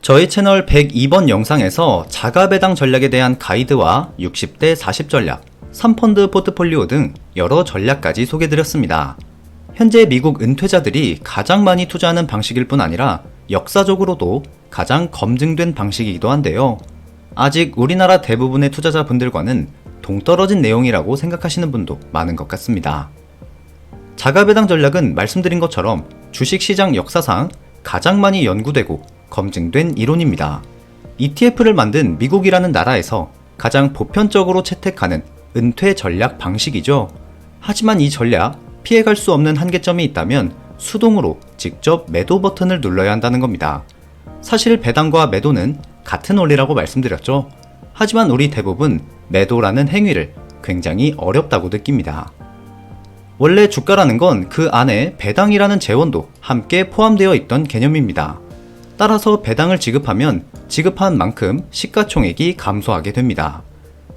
저희 채널 102번 영상에서 자가배당 전략에 대한 가이드와 60대 40 전략, 3펀드 포트폴리오 등 여러 전략까지 소개드렸습니다. 현재 미국 은퇴자들이 가장 많이 투자하는 방식일 뿐 아니라 역사적으로도 가장 검증된 방식이기도 한데요. 아직 우리나라 대부분의 투자자분들과는 동떨어진 내용이라고 생각하시는 분도 많은 것 같습니다. 자가배당 전략은 말씀드린 것처럼 주식시장 역사상 가장 많이 연구되고 검증된 이론입니다. ETF를 만든 미국이라는 나라에서 가장 보편적으로 채택하는 은퇴 전략 방식이죠. 하지만 이 전략, 피해갈 수 없는 한계점이 있다면 수동으로 직접 매도 버튼을 눌러야 한다는 겁니다. 사실 배당과 매도는 같은 원리라고 말씀드렸죠. 하지만 우리 대부분 매도라는 행위를 굉장히 어렵다고 느낍니다. 원래 주가라는 건 그 안에 배당이라는 재원도 함께 포함되어 있던 개념입니다. 따라서 배당을 지급하면 지급한 만큼 시가총액이 감소하게 됩니다.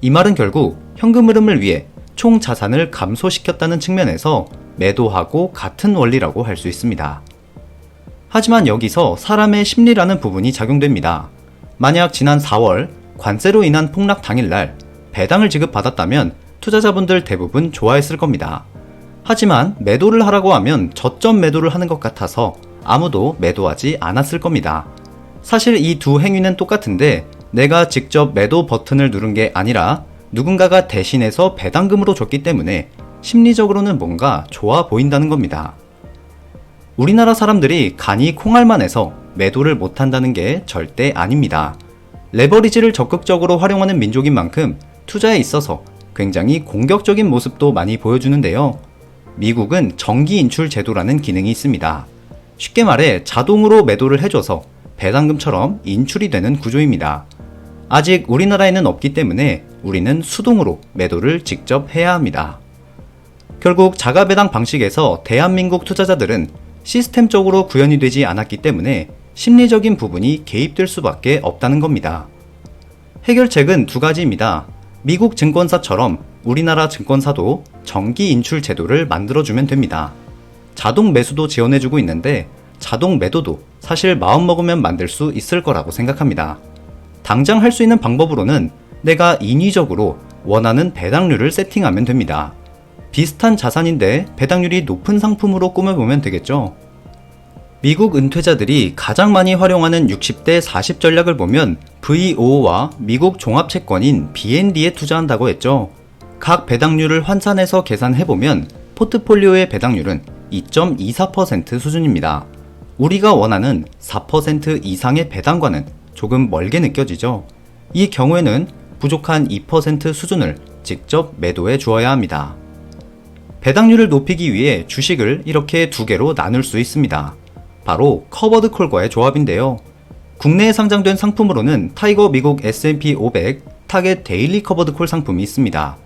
이 말은 결국 현금 흐름을 위해 총 자산을 감소시켰다는 측면에서 매도하고 같은 원리라고 할 수 있습니다. 하지만 여기서 사람의 심리라는 부분이 작용됩니다. 만약 지난 4월 관세로 인한 폭락 당일날 배당을 지급받았다면 투자자분들 대부분 좋아했을 겁니다. 하지만 매도를 하라고 하면 저점 매도를 하는 것 같아서 아무도 매도하지 않았을 겁니다. 사실 이 두 행위는 똑같은데 내가 직접 매도 버튼을 누른 게 아니라 누군가가 대신해서 배당금으로 줬기 때문에 심리적으로는 뭔가 좋아 보인다는 겁니다. 우리나라 사람들이 간이 콩알만해서 매도를 못한다는 게 절대 아닙니다. 레버리지를 적극적으로 활용하는 민족인 만큼 투자에 있어서 굉장히 공격적인 모습도 많이 보여주는데요. 미국은 정기 인출 제도라는 기능이 있습니다. 쉽게 말해 자동으로 매도를 해줘서 배당금처럼 인출이 되는 구조입니다. 아직 우리나라에는 없기 때문에 우리는 수동으로 매도를 직접 해야 합니다. 결국 자가배당 방식에서 대한민국 투자자들은 시스템적으로 구현이 되지 않았기 때문에 심리적인 부분이 개입될 수밖에 없다는 겁니다. 해결책은 두 가지입니다. 미국 증권사처럼 우리나라 증권사도 정기 인출 제도를 만들어주면 됩니다. 자동 매수도 지원해주고 있는데 자동 매도도 사실 마음먹으면 만들 수 있을 거라고 생각합니다. 당장 할 수 있는 방법으로는 내가 인위적으로 원하는 배당률을 세팅하면 됩니다. 비슷한 자산인데 배당률이 높은 상품으로 꾸며보면 되겠죠. 미국 은퇴자들이 가장 많이 활용하는 60대 40 전략을 보면 VO와 미국 종합채권인 BND에 투자한다고 했죠. 각 배당률을 환산해서 계산해보면 포트폴리오의 배당률은 2.24% 수준입니다. 우리가 원하는 4% 이상의 배당과는 조금 멀게 느껴지죠. 이 경우에는 부족한 2% 수준을 직접 매도해 주어야 합니다. 배당률을 높이기 위해 주식을 이렇게 두 개로 나눌 수 있습니다. 바로 커버드 콜과의 조합인데요. 국내에 상장된 상품으로는 타이거 미국 S&P 500 타겟 데일리 커버드 콜 상품이 있습니다.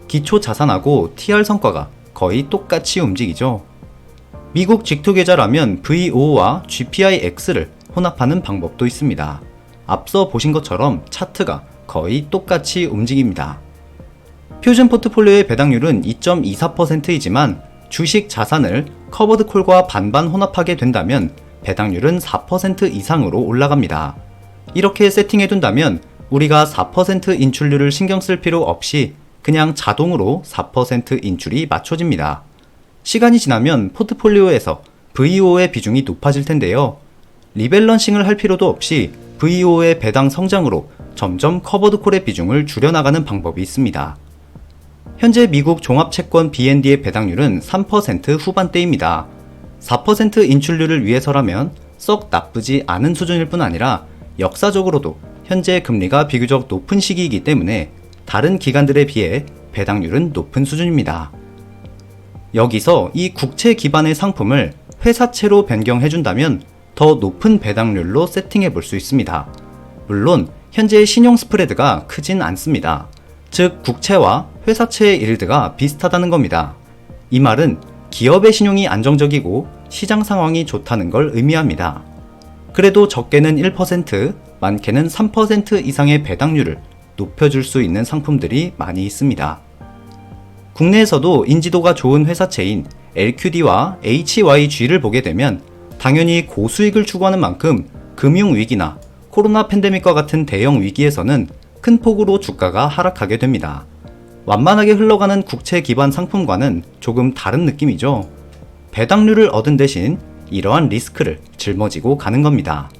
기초 자산하고 TR 성과가 거의 똑같이 움직이죠. 미국 직투 계좌라면 VO와 GPIX를 혼합하는 방법도 있습니다. 앞서 보신 것처럼 차트가 거의 똑같이 움직입니다. 표준 포트폴리오의 배당률은 2.24%이지만 주식 자산을 커버드 콜과 반반 혼합하게 된다면 배당률은 4% 이상으로 올라갑니다. 이렇게 세팅해둔다면 우리가 4% 인출률을 신경 쓸 필요 없이 그냥 자동으로 4% 인출이 맞춰집니다. 시간이 지나면 포트폴리오에서 VO의 비중이 높아질 텐데요. 리밸런싱을 할 필요도 없이 VO의 배당 성장으로 점점 커버드 콜의 비중을 줄여나가는 방법이 있습니다. 현재 미국 종합채권 BND의 배당률은 3% 후반대입니다. 4% 인출률을 위해서라면 썩 나쁘지 않은 수준일 뿐 아니라 역사적으로도 현재 금리가 비교적 높은 시기이기 때문에 다른 기관들에 비해 배당률은 높은 수준입니다. 여기서 이 국채 기반의 상품을 회사채로 변경해준다면 더 높은 배당률로 세팅해 볼 수 있습니다. 물론 현재 신용 스프레드가 크진 않습니다. 즉 국채와 회사채의 일드가 비슷하다는 겁니다. 이 말은 기업의 신용이 안정적이고 시장 상황이 좋다는 걸 의미합니다. 그래도 적게는 1%, 많게는 3% 이상의 배당률을 높여줄 수 있는 상품들이 많이 있습니다. 국내에서도 인지도가 좋은 회사채인 LQD와 HYG를 보게 되면 당연히 고수익을 추구하는 만큼 금융위기나 코로나 팬데믹과 같은 대형 위기에서는 큰 폭으로 주가가 하락하게 됩니다. 완만하게 흘러가는 국채 기반 상품과는 조금 다른 느낌이죠. 배당률을 얻은 대신 이러한 리스크를 짊어지고 가는 겁니다.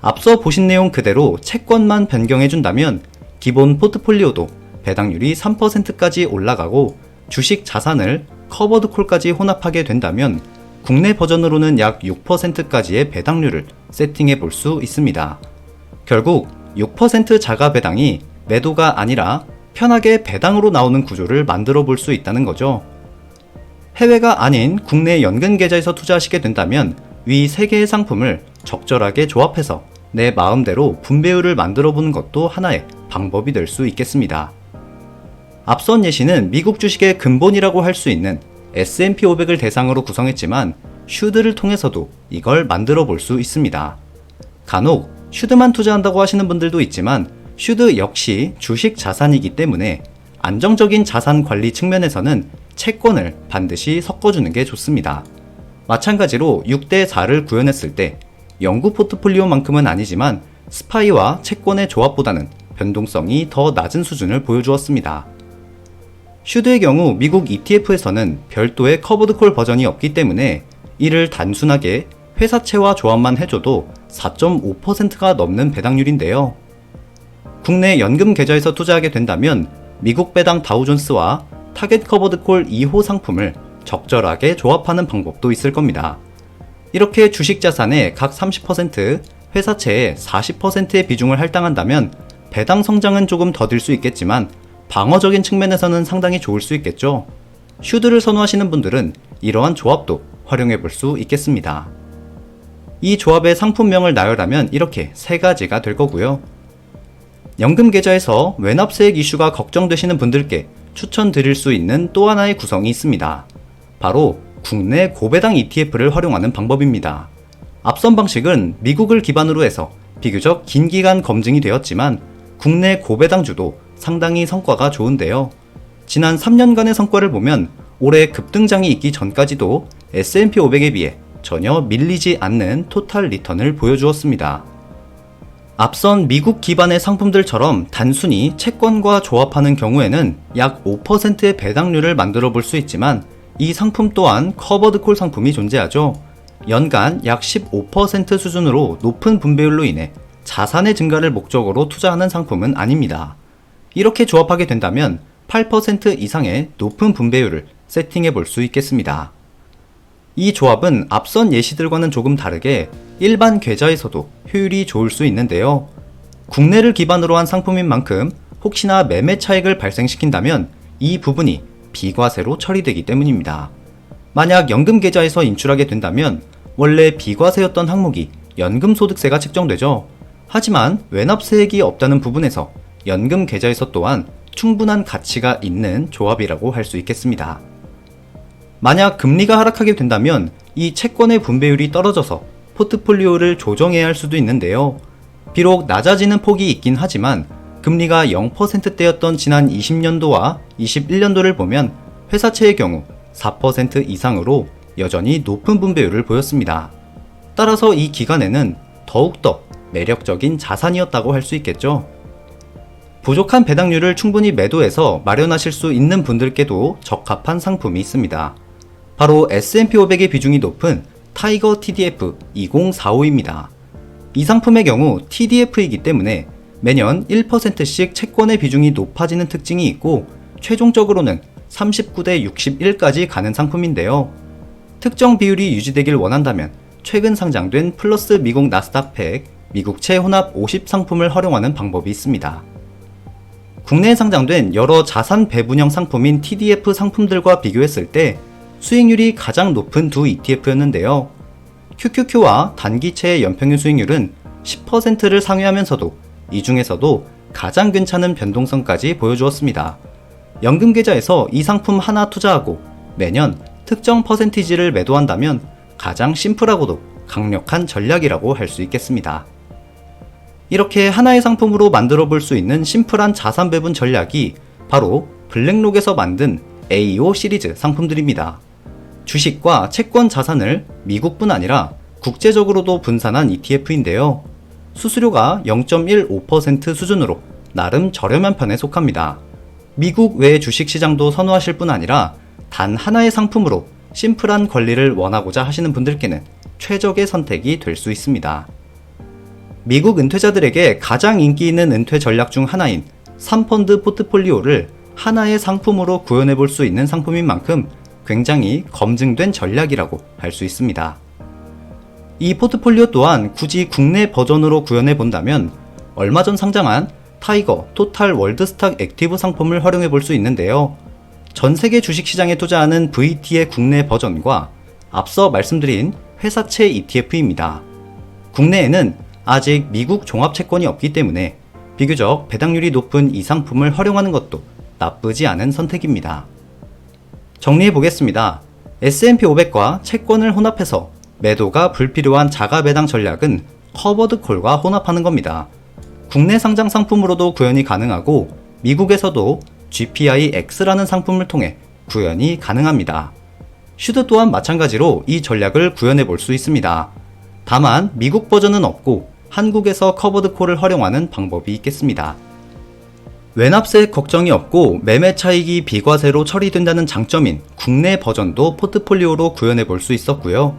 앞서 보신 내용 그대로 채권만 변경해준다면 기본 포트폴리오도 배당률이 3%까지 올라가고 주식 자산을 커버드 콜까지 혼합하게 된다면 국내 버전으로는 약 6%까지의 배당률을 세팅해 볼 수 있습니다. 결국 6% 자가 배당이 매도가 아니라 편하게 배당으로 나오는 구조를 만들어 볼 수 있다는 거죠. 해외가 아닌 국내 연금 계좌에서 투자하시게 된다면 위 3개의 상품을 적절하게 조합해서 내 마음대로 분배율을 만들어 보는 것도 하나의 방법이 될 수 있겠습니다. 앞선 예시는 미국 주식의 근본이라고 할 수 있는 S&P 500을 대상으로 구성했지만 슈드를 통해서도 이걸 만들어 볼 수 있습니다. 간혹 슈드만 투자한다고 하시는 분들도 있지만 슈드 역시 주식 자산이기 때문에 안정적인 자산 관리 측면에서는 채권을 반드시 섞어주는 게 좋습니다. 마찬가지로 6대4를 구현했을 때 영구 포트폴리오만큼은 아니지만 스파이와 채권의 조합보다는 변동성이 더 낮은 수준을 보여주었습니다. 슈드의 경우 미국 ETF에서는 별도의 커버드콜 버전이 없기 때문에 이를 단순하게 회사채와 조합만 해줘도 4.5%가 넘는 배당률인데요. 국내 연금 계좌에서 투자하게 된다면 미국 배당 다우존스와 타겟 커버드콜 2호 상품을 적절하게 조합하는 방법도 있을 겁니다. 이렇게 주식 자산의 각 30%, 회사채의 40%의 비중을 할당한다면 배당 성장은 조금 더딜 수 있겠지만 방어적인 측면에서는 상당히 좋을 수 있겠죠. 슈드를 선호하시는 분들은 이러한 조합도 활용해 볼 수 있겠습니다. 이 조합의 상품명을 나열하면 이렇게 3가지가 될 거고요. 연금 계좌에서 외납세액 이슈가 걱정되시는 분들께 추천드릴 수 있는 또 하나의 구성이 있습니다. 바로 국내 고배당 ETF를 활용하는 방법입니다. 앞선 방식은 미국을 기반으로 해서 비교적 긴 기간 검증이 되었지만 국내 고배당주도 상당히 성과가 좋은데요. 지난 3년간의 성과를 보면 올해 급등장이 있기 전까지도 S&P 500에 비해 전혀 밀리지 않는 토탈 리턴을 보여주었습니다. 앞선 미국 기반의 상품들처럼 단순히 채권과 조합하는 경우에는 약 5%의 배당률을 만들어 볼 수 있지만 이 상품 또한 커버드콜 상품이 존재하죠. 연간 약 15% 수준으로 높은 분배율로 인해 자산의 증가를 목적으로 투자하는 상품은 아닙니다. 이렇게 조합하게 된다면 8% 이상의 높은 분배율을 세팅해 볼 수 있겠습니다. 이 조합은 앞선 예시들과는 조금 다르게 일반 계좌에서도 효율이 좋을 수 있는데요. 국내를 기반으로 한 상품인 만큼 혹시나 매매 차익을 발생시킨다면 이 부분이 비과세로 처리되기 때문입니다. 만약 연금 계좌에서 인출하게 된다면 원래 비과세였던 항목이 연금소득세가 책정되죠. 하지만 외납세액이 없다는 부분에서 연금 계좌에서 또한 충분한 가치가 있는 조합이라고 할 수 있겠습니다. 만약 금리가 하락하게 된다면 이 채권의 분배율이 떨어져서 포트폴리오를 조정해야 할 수도 있는데요. 비록 낮아지는 폭이 있긴 하지만 금리가 0%대였던 지난 20년도와 21년도를 보면 회사채의 경우 4% 이상으로 여전히 높은 분배율을 보였습니다. 따라서 이 기간에는 더욱더 매력적인 자산이었다고 할 수 있겠죠. 부족한 배당률을 충분히 매도해서 마련하실 수 있는 분들께도 적합한 상품이 있습니다. 바로 S&P 500의 비중이 높은 타이거 TDF 2045입니다. 이 상품의 경우 TDF이기 때문에 매년 1%씩 채권의 비중이 높아지는 특징이 있고 최종적으로는 39대 61까지 가는 상품인데요. 특정 비율이 유지되길 원한다면 최근 상장된 플러스 미국 나스닥 100, 미국채 혼합 50 상품을 활용하는 방법이 있습니다. 국내에 상장된 여러 자산 배분형 상품인 TDF 상품들과 비교했을 때 수익률이 가장 높은 두 ETF였는데요. QQQ와 단기채의 연평균 수익률은 10%를 상회하면서도 이 중에서도 가장 괜찮은 변동성까지 보여주었습니다. 연금계좌에서 이 상품 하나 투자하고 매년 특정 퍼센티지를 매도한다면 가장 심플하고도 강력한 전략이라고 할 수 있겠습니다. 이렇게 하나의 상품으로 만들어 볼 수 있는 심플한 자산 배분 전략이 바로 블랙록에서 만든 AO 시리즈 상품들입니다. 주식과 채권 자산을 미국뿐 아니라 국제적으로도 분산한 ETF인데요. 수수료가 0.15% 수준으로 나름 저렴한 편에 속합니다. 미국 외 주식시장도 선호하실 뿐 아니라 단 하나의 상품으로 심플한 관리를 원하고자 하시는 분들께는 최적의 선택이 될 수 있습니다. 미국 은퇴자들에게 가장 인기 있는 은퇴 전략 중 하나인 3펀드 포트폴리오를 하나의 상품으로 구현해 볼 수 있는 상품인 만큼 굉장히 검증된 전략이라고 할 수 있습니다. 이 포트폴리오 또한 굳이 국내 버전으로 구현해 본다면 얼마 전 상장한 타이거 토탈 월드스탁 액티브 상품을 활용해 볼 수 있는데요. 전 세계 주식시장에 투자하는 VT의 국내 버전과 앞서 말씀드린 회사채 ETF입니다. 국내에는 아직 미국 종합채권이 없기 때문에 비교적 배당률이 높은 이 상품을 활용하는 것도 나쁘지 않은 선택입니다. 정리해 보겠습니다. S&P 500과 채권을 혼합해서 매도가 불필요한 자가 배당 전략은 커버드 콜과 혼합하는 겁니다. 국내 상장 상품으로도 구현이 가능하고 미국에서도 GPI-X라는 상품을 통해 구현이 가능합니다. 슈드 또한 마찬가지로 이 전략을 구현해 볼 수 있습니다. 다만 미국 버전은 없고 한국에서 커버드 콜을 활용하는 방법이 있겠습니다. 외납세 걱정이 없고 매매 차익이 비과세로 처리된다는 장점인 국내 버전도 포트폴리오로 구현해 볼 수 있었고요.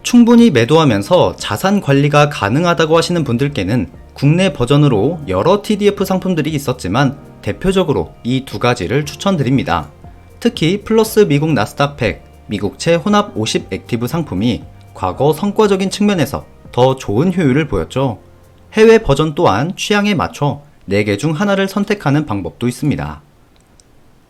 충분히 매도하면서 자산 관리가 가능하다고 하시는 분들께는 국내 버전으로 여러 TDF 상품들이 있었지만 대표적으로 이 두 가지를 추천드립니다. 특히 플러스 미국 나스닥 100, 미국채 혼합 50 액티브 상품이 과거 성과적인 측면에서 더 좋은 효율을 보였죠. 해외 버전 또한 취향에 맞춰 4개 중 하나를 선택하는 방법도 있습니다.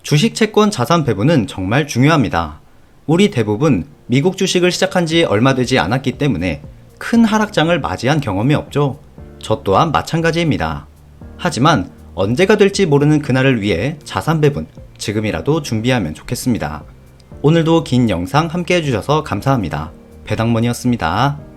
주식 채권 자산 배분은 정말 중요합니다. 우리 대부분 미국 주식을 시작한 지 얼마 되지 않았기 때문에 큰 하락장을 맞이한 경험이 없죠. 저 또한 마찬가지입니다. 하지만 언제가 될지 모르는 그날을 위해 자산 배분 지금이라도 준비하면 좋겠습니다. 오늘도 긴 영상 함께 해주셔서 감사합니다. 배당머니였습니다.